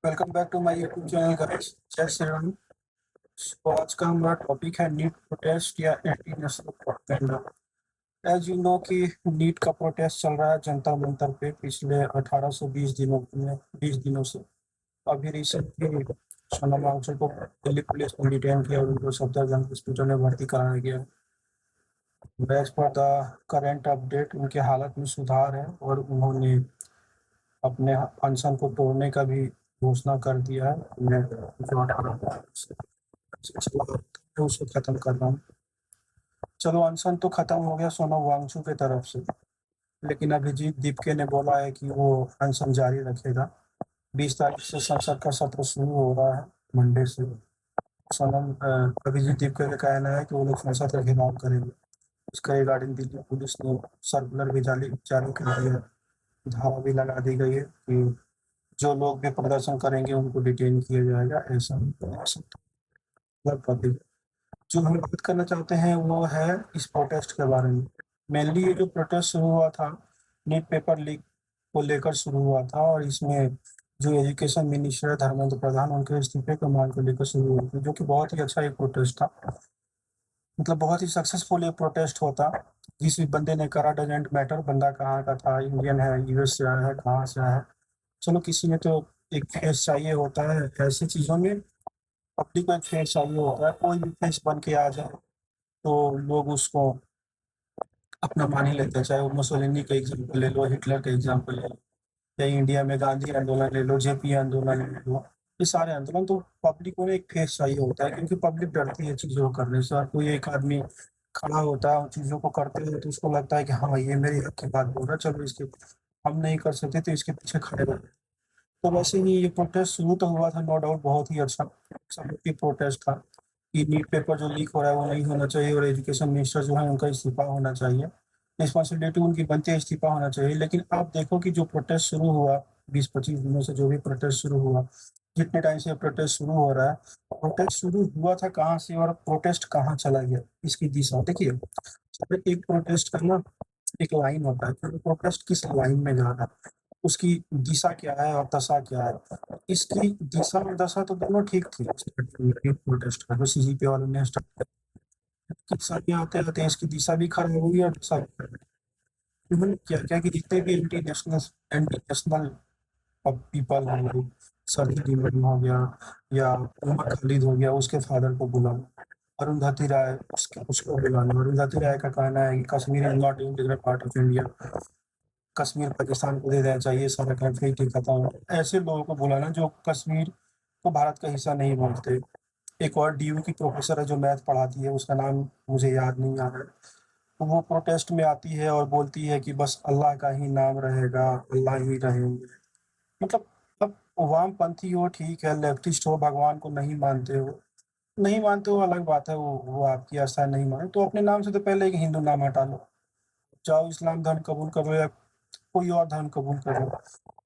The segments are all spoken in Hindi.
Welcome back to my YouTube channel guys. जय श्री राम। तो आज का हमारा टॉपिक है नीट प्रोटेस्ट या anti national propaganda. As you know कि नीट का प्रोटेस्ट चल रहा है जंतर मंतर पे पिछले 1820 दिनों से। अभी रिसेंटली सोनम वांगचुक को दिल्ली पुलिस ने डिटेन किया और उनको सफदरजंग हॉस्पिटल में भर्ती कराया गया। As per the current update उनके हालत में सुधार है और उन्होंने अपने अनशन को तोड़ने का भी घोषणा कर दिया है। मैं जो 18 उसे खत्म कर रहा हूँ। चलो, अनशन तो खत्म हो गया सोनम वांगचुक की तरफ से, लेकिन अभिजीत दीपके ने बोला है कि वो अनशन जारी रखेगा। 20 तारीख से संसद का सत्र शुरू हो रहा है, मंडे से। अभिजीत दीपके का कहना है कि वो लोग संसद का घेराव करेंगे। इसका रिगार्डिंग दिल्ली पुलिस ने सर्कुलर भी जारी कर दिया है। धारा भी लगा दी गई है कि जो लोग भी प्रदर्शन करेंगे उनको डिटेन किया जाएगा। ऐसा टॉपिक जो हम बात करना चाहते हैं वो है इस प्रोटेस्ट के बारे में। मेनली ये जो प्रोटेस्ट शुरू हुआ था नीट पेपर लीक को लेकर शुरू हुआ था, और इसमें जो एजुकेशन मिनिस्टर है धर्मेंद्र प्रधान, उनके इस्तीफे की मांग को लेकर शुरू हुई थी, जो कि बहुत ही अच्छा एक प्रोटेस्ट था। मतलब बहुत ही सक्सेसफुल ये प्रोटेस्ट होता। जिस भी बंदे ने करा डजेंट मैटर, बंदा कहाँ का था, इंडियन है, यूएस से आया है, कहाँ से आया है। चलो, किसी ने तो एक फेस चाहिए होता है ऐसी चीजों में। पब्लिक को एक फेस चाहिए होता है, कोई भी फेस बन के आ जाए तो लोग उसको अपना मान ही लेते हैं। चाहे वो मुसोलिनी का एग्जाम्पल ले लो, हिटलर का एग्जाम्पल ले लो, या इंडिया में गांधी आंदोलन ले लो, जेपी आंदोलन ले लो। ये सारे आंदोलन तो पब्लिक को एक फेस चाहिए होता है, क्योंकि पब्लिक डरती है चीजों को करने से। और कोई एक आदमी खड़ा होता है उन चीजों को करते हुए तो उसको लगता है कि हाँ, ये मेरी हक की बात बोल रहा है, चलो इसके हम नहीं कर सकते तो इसके पीछे खड़े रहो। तो वैसे ही ये प्रोटेस्ट शुरू तो हुआ था, नो डाउट बहुत ही अच्छा सबकी प्रोटेस्ट था कि नीट पेपर जो लीक हो रहा है वो नहीं होना चाहिए, और एजुकेशन मिनिस्टर जो है उनका इस्तीफा होना चाहिए। रिस्पॉन्सिबिलिटी उनकी बनती है, इस्तीफा होना चाहिए। लेकिन आप देखो कि जो प्रोटेस्ट शुरू हुआ 20-25 दिनों से, जो भी प्रोटेस्ट शुरू हुआ, जितने टाइम से प्रोटेस्ट शुरू हो रहा है, प्रोटेस्ट शुरू हुआ था कहाँ से और प्रोटेस्ट कहाँ चला गया, इसकी दिशा देखिए। एक प्रोटेस्ट का ना एक लाइन होता है कि प्रोटेस्ट किस लाइन में जा रहा है, उसकी दिशा क्या है और दशा क्या है। इसकी दिशा और दशा तो दोनों ठीक थी प्रोटेस्ट का, जो सीजीपी वालों ने स्टार्ट किया। सामने आते आते इसकी दिशा भी खराब हुई और दशा भी खराब हुई। इवन क्या क्या कि जितने भी एंटी नेशनल पीपल हो, सरदार इमरान हो गया या उमर खालिद हो गया, उसके फादर को बुलाना, अरुंधति राय उसको बुलाना। अरुंधति राय का कहना है कि Kashmir is not integral part of India, Kashmir Pakistan को दे देना चाहिए, सारा कन्फ्लिक्ट खत्म। ऐसे लोगों को बुलाना जो कश्मीर को भारत का हिस्सा नहीं मानते। एक और डीयू की प्रोफेसर है जो मैथ पढ़ाती है, उसका नाम मुझे याद नहीं आ रहा है। तो वो प्रोटेस्ट में आती है और बोलती है कि बस अल्लाह का ही नाम रहेगा, अल्लाह ही रहेंगे। मतलब अब वामपंथी हो ठीक है, लेफ्टिस्ट हो, भगवान को नहीं मानते हो, नहीं मानते हो अलग बात है, वो आपकी आस्था नहीं माने तो अपने नाम से तो पहले एक हिंदू नाम हटा लो। जाओ इस्लाम धर्म कबूल करो या कोई और धर्म कबूल करो,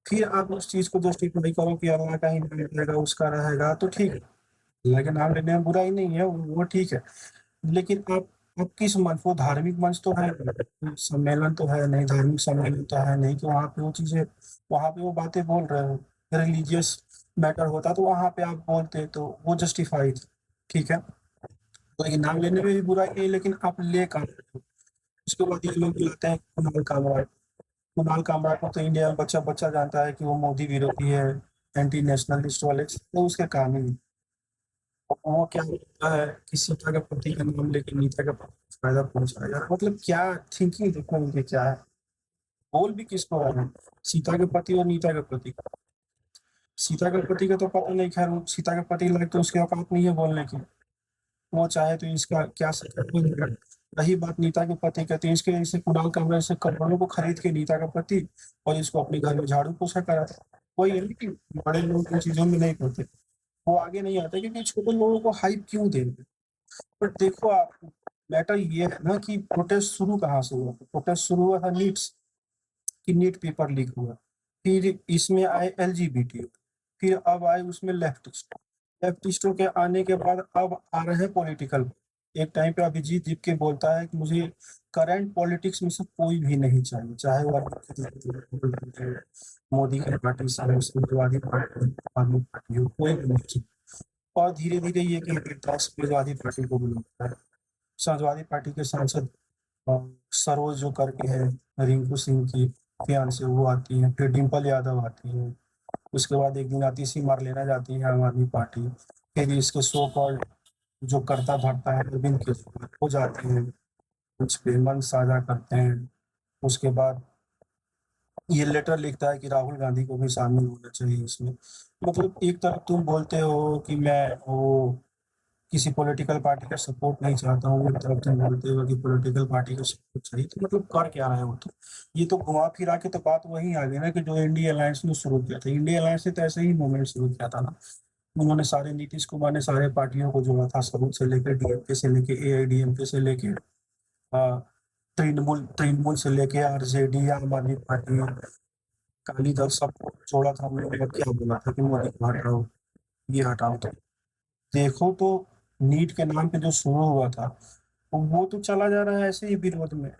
फिर आप उस चीज को जस्टिफाई करो कि अल्लाह का ही नाम रहेगा, उसका रहेगा, तो ठीक है। अल्लाह के नाम लेने में बुराई नहीं है, वो ठीक है। लेकिन आप किस मंच, वो धार्मिक मंच तो है नहीं, सम्मेलन तो है नहीं, धार्मिक सम्मेलन तो है नहीं कि वहाँ पे वो चीजें, वहाँ पे वो बातें बोल रहे हो। रिलीजियस मैटर होता तो वहाँ पे आप बोलते तो वो जस्टिफाई था, ठीक है। लेकिन नाम लेने में भी बुराई नहीं, लेकिन आप ले कहाँ रहे हो। उसके बाद ये लोग बुलाते हैं कुणाल कामरा। कुणाल कामरा को तो इंडिया में बच्चा बच्चा जानता है कि वो मोदी विरोधी है, एंटी नेशनलिस्ट वाले, तो उसके काम ही नहीं। वो क्या होता है कि सीता के पति का नाम लेके नीता का फायदा पहुंचा यार, मतलब क्या थिंकिंग देखो इनकी क्या है। बोल भी किसको रहे हैं, सीता के पति और नीता के पति। सीता के पति का तो पता नहीं, खैर वो सीता के पति लायक तो उसकी औकात नहीं है बोलने की। वो चाहे तो इसका क्या सकता। रही बात नीता के पति कहते हैं, इसके इसे कुणाल कामरा से करोड़ों को खरीद के नीता का पति और इसको अपने घर में झाड़ू पोछा करा था। वही है कि बड़े लोग इन चीजों में नहीं पड़ते, वो आगे नहीं आते, क्योंकि छोटे लोगों को हाइप क्यों देंगे। पर देखो आप, मैटर ये है ना कि प्रोटेस्ट शुरू कहाँ से हुआ। प्रोटेस्ट शुरू हुआ था नीट, कि नीट पेपर लीक हुआ। फिर इसमें आए एलजीबीटी, फिर अब आए उसमें लेफ्टिस्टों के आने के बाद अब आ रहे हैं पॉलिटिकल। एक टाइम पे अभिजीत जीत के बोलता है कि मुझे करंट पॉलिटिक्स में से कोई भी नहीं चाहिए, चाहे वो मोदी की पार्टी से हो, समाजवादी पार्टी हो, आदमी पार्टी हो, कोई भी नहीं चाहिए। और धीरे धीरे ये कहता है समाजवादी पार्टी को बुलाता है। समाजवादी पार्टी के सांसद सरोज जो करके है, रिंकू सिंह की फियांसे, वो आती है। फिर डिम्पल यादव आती है। उसके बाद एक दिन आतिशी मार लेना जाती है आम आदमी पार्टी। फिर इसके सो कॉल्ड जो करता धरता है अरविंद केजरीवाल हो जाते हैं, कुछ पे मन साझा करते हैं। उसके बाद ये लेटर लिखता है कि राहुल गांधी को भी शामिल होना चाहिए इसमें। मतलब एक तरफ तुम बोलते हो कि मैं वो किसी पॉलिटिकल पार्टी का सपोर्ट नहीं चाहता हूँ, एक तरफ तुम बोलते हो कि पॉलिटिकल पार्टी का सपोर्ट चाहिए, तो मतलब कर क्या रहे हो तुम? ये तो घुमा फिरा के तो बात वही आ गई ना कि जो इंडिया अलायंस ने शुरू किया था। इंडिया अलायंस ने तो ऐसे ही मूवमेंट शुरू किया था ना। उन्होंने सारे नीतीश कुमार ने सारे पार्टियों को जोड़ा था, सबूत से लेकर डीएमके से लेके एआईडीएमके से लेके तृणमूल तृणमूल से लेके आरजेडी, आम आदमी पार्टी, अकाली दल, सबको जोड़ा था हमने। और क्या बोला था कि मोदी को हटाओ, ये हटाओ। तो देखो तो नीट के नाम पे जो शुरू हुआ था वो तो चला जा रहा है ऐसे ही विरोध में।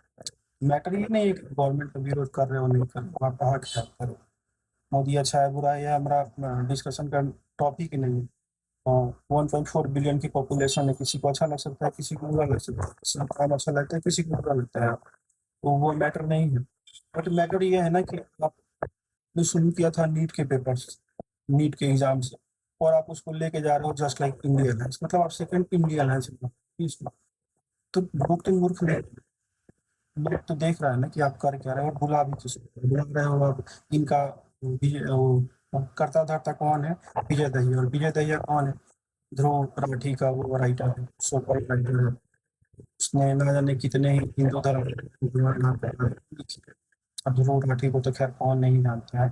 मैटर ये नहीं है कि गवर्नमेंट का विरोध कर रहे हो नहीं कर रहे हो, आप कहा क्या करो। मोदी अच्छा है बुरा है, यह हमारा डिस्कशन का टॉपिक ही नहीं है। 1.4 बिलियन की पॉपुलेशन है, किसी को अच्छा लग सकता है, किसी को बुरा लग सकता है, किसी को काम अच्छा लगता है, किसी को बुरा लगता है। तो वो मैटर नहीं है। बट मैटर ये है ना कि आपने शुरू किया था नीट के पेपर्स, नीट के एग्जाम से, और आप उसको लेके जा रहे हो जस्ट लाइक इंडिया अलायंस। मतलब आप सेकंड इंडिया अलायंस तो लोग तो मूर्ख नहीं, लोग तो देख रहा है ना कि आप कर क्या रहे हो, और बुला भी किसको बुला रहे हो आप। इनका वो करता धरता कौन है? विजय दहिया। और विजय दहिया कौन है? ध्रुव राठी का वो राइटर है, सुपर राइटर है। उसने ना जाने कितने ही हिंदू धर्म अब ध्रुव राठी को तो खैर कौन नहीं जानता है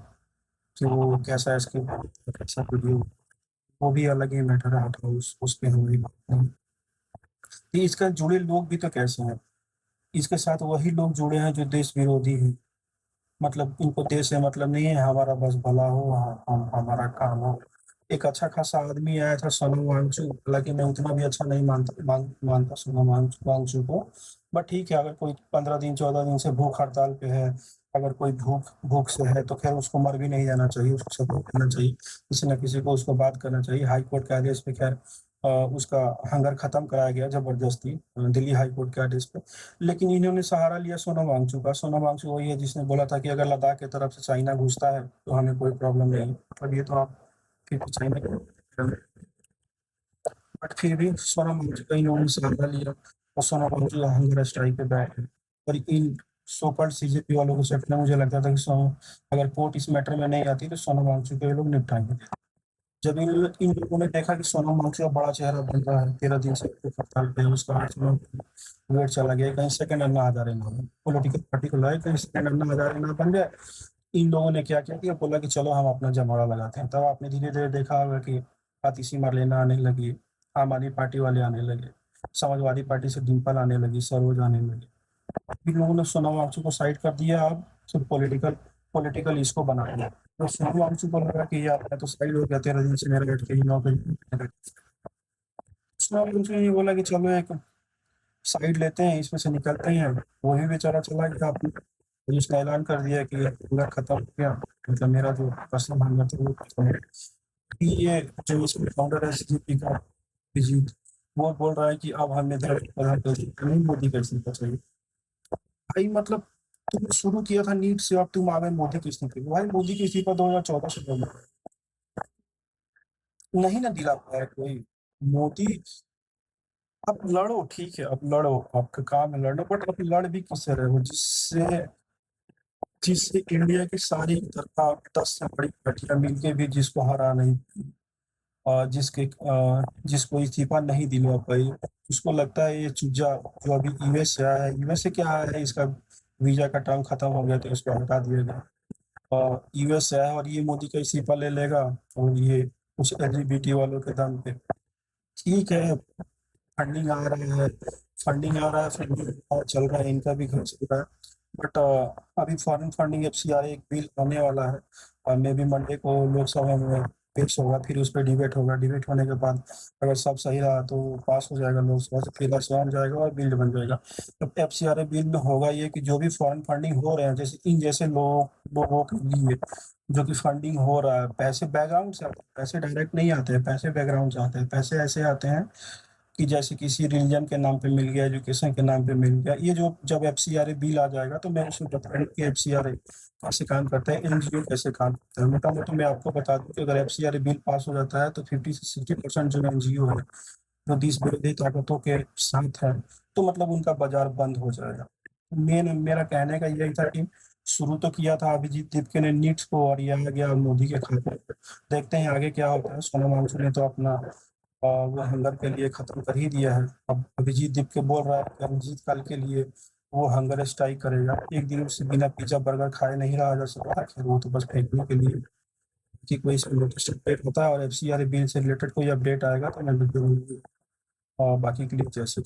कि वो कैसा है, इसके कैसा वीडियो, वो भी अलग ही मैटर है, हटाओ उस पे हमारी बात नहीं। तो इसका जुड़े लोग भी तो कैसे हैं? इसके साथ वही लोग जुड़े हैं जो देश विरोधी हैं। मतलब इनको देश से मतलब नहीं है, हमारा बस भला हो, हम हमारा काम हो। एक अच्छा खासा आदमी आया था सोनम वांगचुक, हालांकि मैं उतना भी अच्छा नहीं मानता सोनम वांगचुक को। बट ठीक है, अगर कोई 15 दिन 14 दिन से भूख हड़ताल पे है, अगर कोई भूख भूख से है, तो खैर उसको मर भी नहीं जाना चाहिए, उसको सपोर्ट करना चाहिए, किसी न किसी को उसको बात करना चाहिए। हाई कोर्ट के आदेश पे खैर उसका हंगर खत्म कराया गया जबरदस्ती, दिल्ली हाई कोर्ट के आदेश पे। लेकिन इन्होंने सहारा लिया सोनम वांगचुक का। सोनम वांगचुक वही है जिसने बोला था कि अगर लद्दाख की तरफ से चाइना घुसता है तो हमें कोई प्रॉब्लम नहीं है। अब ये तो आप फिर तो चाइना के, बट फिर भी सोनम वांगचुक का इन्होंने सहारा लिया, और सोनम वांगचुक हंगर स्ट्राइक पे बैठे। और इन सोकल्ड सीजेपी वालों को सपना, मुझे लगता था कि सोनम, अगर कोर्ट इस मैटर में नहीं आती तो सोनम वांगचुक को ये लोग निपटाएंगे। जब इन लोगों ने देखा कि सोनम वांगचुक का बड़ा चेहरा बन रहा है, 13 दिन से हड़ताल पे है, उसका वेट चला गया, कहीं सेकंड अन्ना हजारे ना हो, पॉलिटिकल पार्टी को लाए कहीं सेकंड अन्ना हजारे ना बन जाए। इन लोगों ने क्या किया कि बोला कि चलो हम अपना जमावड़ा लगाते हैं। तब आपने धीरे धीरे देखा होगा कि आतिशी मरलेना आने लगी, आम आदमी पार्टी वाले आने लगे, समाजवादी पार्टी से डिम्पल आने लगी, सरोज आने लगी। इन लोगों ने सोनम वांगचुक को साइड कर दिया, अब सिर्फ पॉलिटिकल पॉलिटिकल इसको बना दिया। तो सोनम वांगचुक को लगा कि यार मैं तो साइड हो गया, 13 दिन से मेरा बैठ के ही नौकरी। सोनम वांगचुक ने बोला कि चलो एक साइड लेते हैं, इसमें से निकलते हैं। वही बेचारा चला गया, आपने उसने ऐलान कर दिया कि पूरा खत्म हो गया, मतलब मेरा जो पर्सनल हंगर था वो खत्म हो गया। ये जो इसमें फाउंडर है सीजेपी का अभिजीत, वो बोल रहा है कि अब हमें प्रधानमंत्री मोदी का इस्तीफा चाहिए। भाई मतलब तुमने शुरू किया था नीट से, अब तुम आ गए मोदी के इस्तीफे पे। भाई मोदी के इस्तीफा 2014 से बोल नहीं ना दिला पाया कोई। मोदी, अब लड़ो ठीक है, अब लड़ो, आपका काम है लड़ना, बट अब लड़ भी किससे रहे हो? जिससे जिससे इंडिया की सारी तरफा 10 से बड़ी पार्टियां मिलके भी जिसको हरा नहीं, जिसको इस्तीफा नहीं दिलवा पाई। उसको लगता है ये चूजा जो अभी यूएस से आया है, यूएस से क्या आया है, इसका वीजा का टर्म खत्म हो गया तो इसको हटा दिया गया। यूएस से आया और ये मोदी का इस्तीफा ले लेगा, और ये कुछ एलजीबीटी वालों के दम पे। ठीक है, फंडिंग आ रहा है, फंडिंग चल रहा है, इनका भी घर चल रहा है। बट अभी फॉरेन फंडिंग एफसीआई एक बिल आने वाला है, मे बी मंडे को लोकसभा में पेश होगा, फिर उस पर डिबेट होगा, डिबेट होने के बाद अगर सब सही रहा तो पास हो जाएगा लोकसभा से, फिर आसान जाएगा और बिल बन जाएगा। तो FCRA बिल में होगा ये कि जो भी फॉरेन फंडिंग हो रहे हैं, जैसे इन जैसे लोगों के लिए जो कि फंडिंग हो रहा है, पैसे बैकग्राउंड से आते हैं, पैसे डायरेक्ट नहीं आते हैं, पैसे बैकग्राउंड से आते हैं। पैसे ऐसे आते हैं कि जैसे किसी रिलीजन के नाम पे मिल गया, एजुकेशन के नाम पे मिल गया। ये जो जब FCRA बिल आ जाएगा तो मैं उसमें बताऊंगा कि FCRA कैसे काम करता है, NGO कैसे काम करता है। मोटा मोटा मैं आपको बता दूं कि अगर FCRA बिल पास हो जाता है तो 50 से 60% जो NGO है जो देश विरोधी ताकतों के साथ है, तो मतलब उनका बाजार बंद हो जाएगा। मेरा कहने का यही था कि शुरू तो किया था अभिजीत दीपके ने नीट्स को, और ये आ गया मोदी के खाते पे। देखते हैं आगे क्या होता है। सोनम वांगचुक ने तो अपना वो हंगर के लिए खत्म कर ही दिया है। अब अभिजीत दीपके बोल रहा है कि अभिजीत काल के लिए वो हंगर स्ट्राइक करेगा। एक दिन उससे बिना पिज्जा बर्गर खाए नहीं रहा जा सकता, खैर वो तो बस फेंकने के लिए कि कोई इसमें लेटेस्ट अपडेट होता है और FCRA बिल से रिलेटेड कोई अपडेट आएगा तो मैं बिल्कुल बाकी के लिए जैसे